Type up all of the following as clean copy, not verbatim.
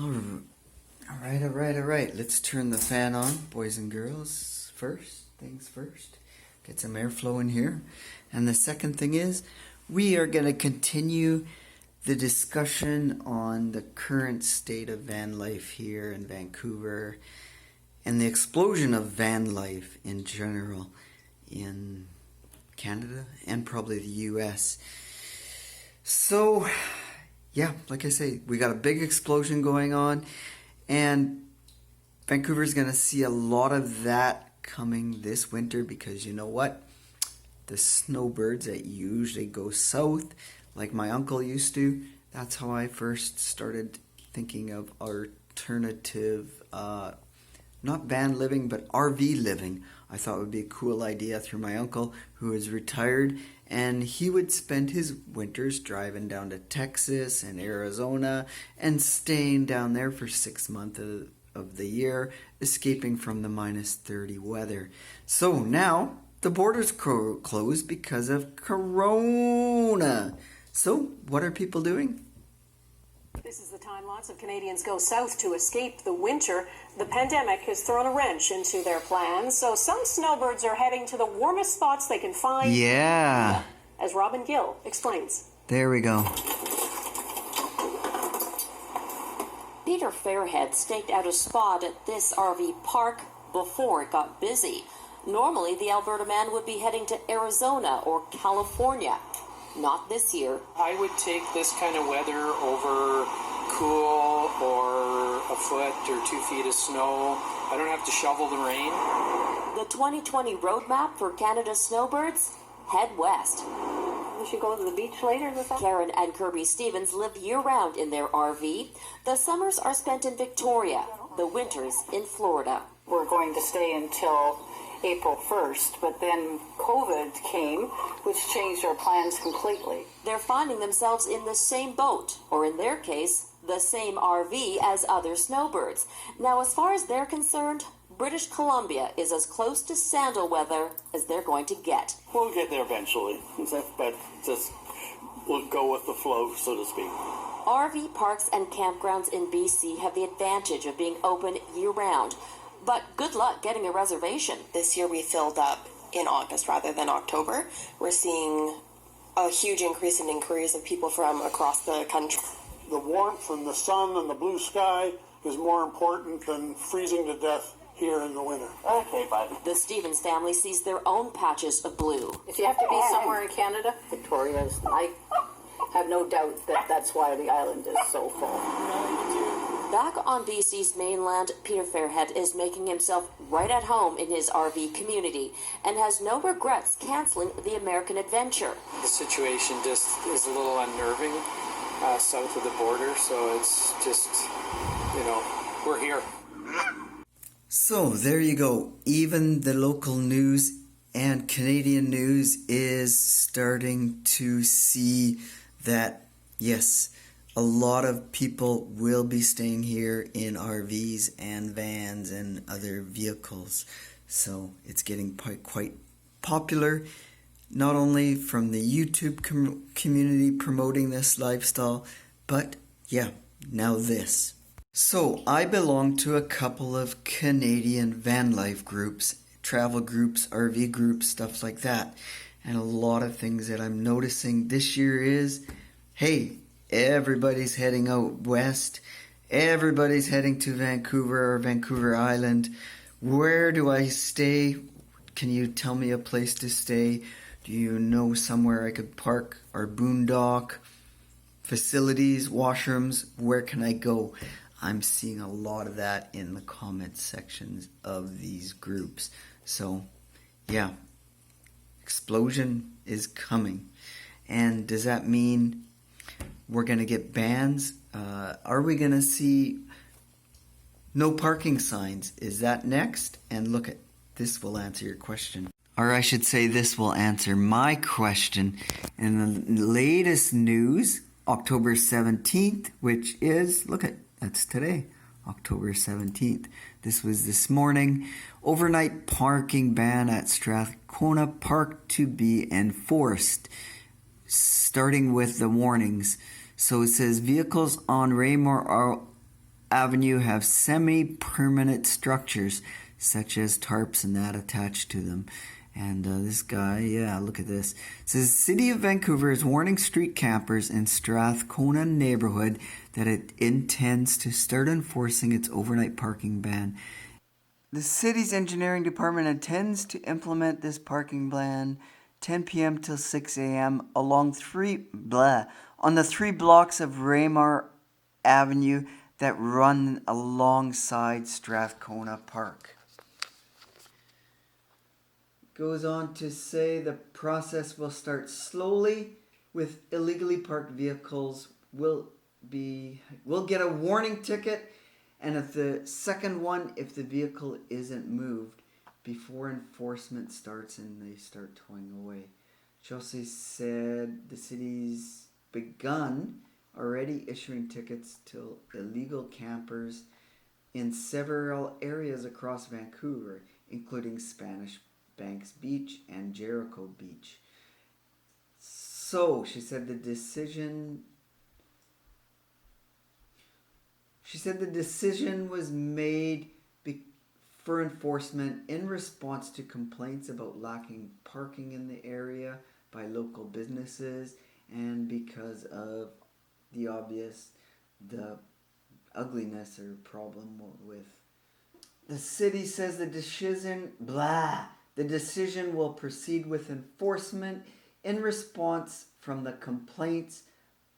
All right. Let's turn the fan on, boys and girls. First things first. Get some airflow in here. And the second thing is, we are going to continue the discussion on the current state of van life here in Vancouver and the explosion of van life in general in Canada and probably the US. So, yeah, like I say, we got a big explosion going on, and Vancouver's going to see a lot of that coming this winter because you know what? The snowbirds that usually go south, like my uncle used to, that's how I first started thinking of alternative, not van living, but RV living. I thought it would be a cool idea through my uncle who is retired, and he would spend his winters driving down to Texas and Arizona and staying down there for 6 months of the year, escaping from the minus 30 weather. So now the borders closed because of Corona. So what are people doing? This is the time lots of Canadians go south to escape the winter. The pandemic has thrown a wrench into their plans, so some snowbirds are heading to the warmest spots they can find. Yeah. As Robin Gill explains. There we go. Peter Fairhead staked out a spot at this RV park before it got busy. Normally, the Alberta man would be heading to Arizona or California. Not this year. I would take this kind of weather over cool or a foot or 2 feet of snow. I don't have to shovel the rain. The 2020 roadmap for Canada's snowbirds? Head west. We should go to the beach later this summer. Karen and Kirby Stevens live year-round in their RV. The summers are spent in Victoria, the winters in Florida. We're going to stay until April 1st, but then COVID came, which changed our plans completely. They're finding themselves in the same boat, or in their case, the same RV as other snowbirds. Now, as far as they're concerned, British Columbia is as close to sandal weather as they're going to get. We'll get there eventually, but just we'll go with the flow, so to speak. RV parks and campgrounds in BC have the advantage of being open year-round. But good luck getting a reservation. This year we filled up in August rather than October. We're seeing a huge increase in inquiries of people from across the country. The warmth and the sun and the blue sky is more important than freezing to death here in the winter. Okay, bud. The Stevens family sees their own patches of blue. If you have to be somewhere in Canada, Victoria's, I have no doubt that that's why the island is so full. Back on BC's mainland, Peter Fairhead is making himself right at home in his RV community and has no regrets canceling the American adventure. The situation just is a little unnerving south of the border, so it's just, we're here. So there you go. Even the local news and Canadian news is starting to see that, yes, a lot of people will be staying here in RVs and vans and other vehicles. So it's getting quite popular, not only from the YouTube community promoting this lifestyle, but yeah, now this. So I belong to a couple of Canadian van life groups, travel groups, RV groups, stuff like that. And a lot of things that I'm noticing this year is, hey, everybody's heading out west. Everybody's heading to Vancouver or Vancouver Island. Where do I stay? Can you tell me a place to stay? Do you know somewhere I could park or boondock? Facilities, washrooms, where can I go? I'm seeing a lot of that in the comment sections of these groups. So, yeah, explosion is coming. And does that mean we're going to get bans? Are we going to see no parking signs? Is that next? And look, at this will answer your question. Or I should say this will answer my question. In the latest news, October 17th, which is, look at, that's today, October 17th. This was this morning. Overnight parking ban at Strathcona Park to be enforced, starting with the warnings. So it says vehicles on Raymore Avenue have semi-permanent structures such as tarps and that attached to them. And this guy, yeah, look at this. It says, City of Vancouver is warning street campers in Strathcona neighborhood that it intends to start enforcing its overnight parking ban. The city's engineering department intends to implement this parking ban 10 p.m. till 6 a.m. on the 3 blocks of Raymar Avenue that run alongside Strathcona Park. Goes on to say the process will start slowly with illegally parked vehicles will get a warning ticket, and if the second one if the vehicle isn't moved before enforcement starts and they start towing away. She also said the city's begun already issuing tickets to illegal campers in several areas across Vancouver, including Spanish Banks Beach and Jericho Beach. So she said the decision was made for enforcement in response to complaints about lacking parking in the area by local businesses and because of the ugliness or problem with. The city says the decision will proceed with enforcement in response from the complaints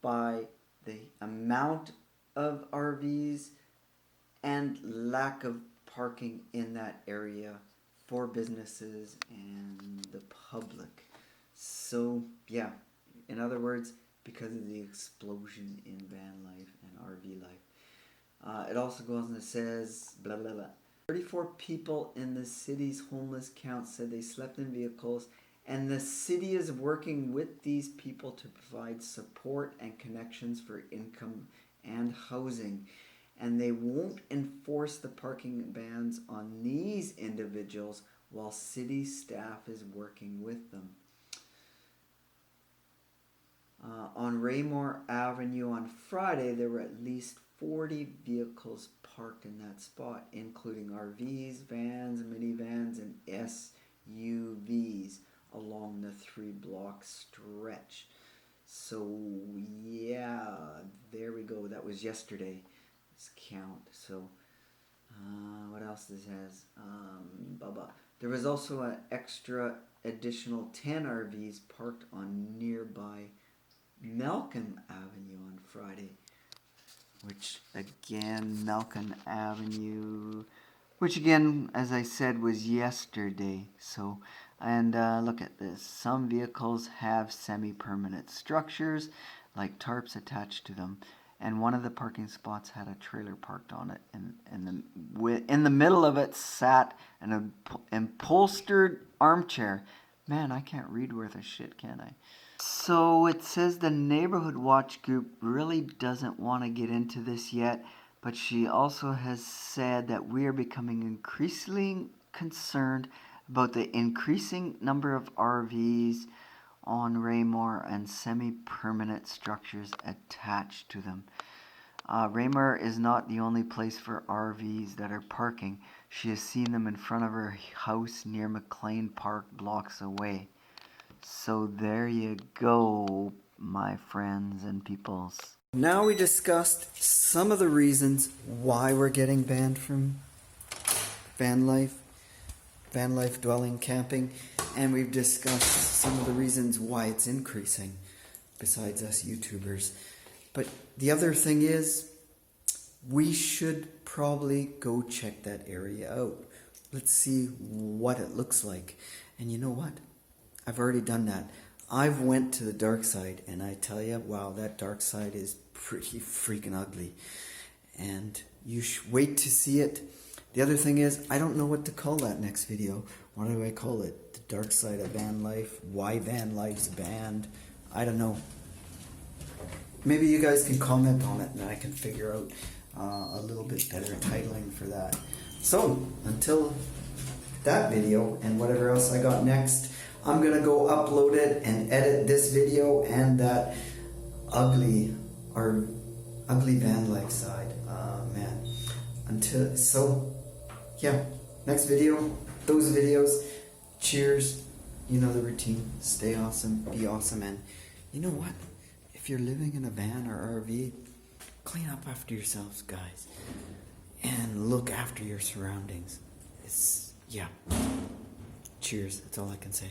by the amount of RVs and lack of parking in that area for businesses and the public. So, yeah, in other words, because of the explosion in van life and RV life. It also goes and it says, blah, blah, blah. 34 people in the city's homeless count said they slept in vehicles, and the city is working with these people to provide support and connections for income and housing. And they won't enforce the parking bans on these individuals while city staff is working with them. On Raymore Avenue on Friday, there were at least 40 vehicles parked in that spot, including RVs, vans, minivans, and SUVs along the 3-block stretch. So, yeah, there we go. That was yesterday's count. So, what else this has? There was also an additional 10 RVs parked on nearby Malcolm Avenue on Friday. Which again, as I said, was yesterday. So, and look at this. Some vehicles have semi-permanent structures, like tarps attached to them. And one of the parking spots had a trailer parked on it. And in the middle of it sat an upholstered armchair. Man, I can't read worth a shit, can I? So it says the Neighborhood Watch group really doesn't want to get into this yet, but she also has said that we are becoming increasingly concerned about the increasing number of RVs on Raymore and semi-permanent structures attached to them. Raymore is not the only place for RVs that are parking. She has seen them in front of her house near McLean Park blocks away. So there you go, my friends and peoples. Now we discussed some of the reasons why we're getting banned from van life dwelling camping, and we've discussed some of the reasons why it's increasing, besides us YouTubers. But the other thing is, we should probably go check that area out. Let's see what it looks like. And you know what? I've already done that. I've went to the dark side, and I tell you, wow, that dark side is pretty freaking ugly. And you wait to see it. The other thing is, I don't know what to call that next video. What do I call it? The dark side of van life? Why van life's banned? I don't know. Maybe you guys can comment on it, and I can figure out a little bit better titling for that. So, until that video and whatever else I got next, I'm going to go upload it and edit this video and that ugly van life side. Man. Yeah, next video, those videos. Cheers. You know the routine. Stay awesome, be awesome, and you know what? If you're living in a van or RV, clean up after yourselves, guys. And look after your surroundings. Yeah. Cheers, that's all I can say.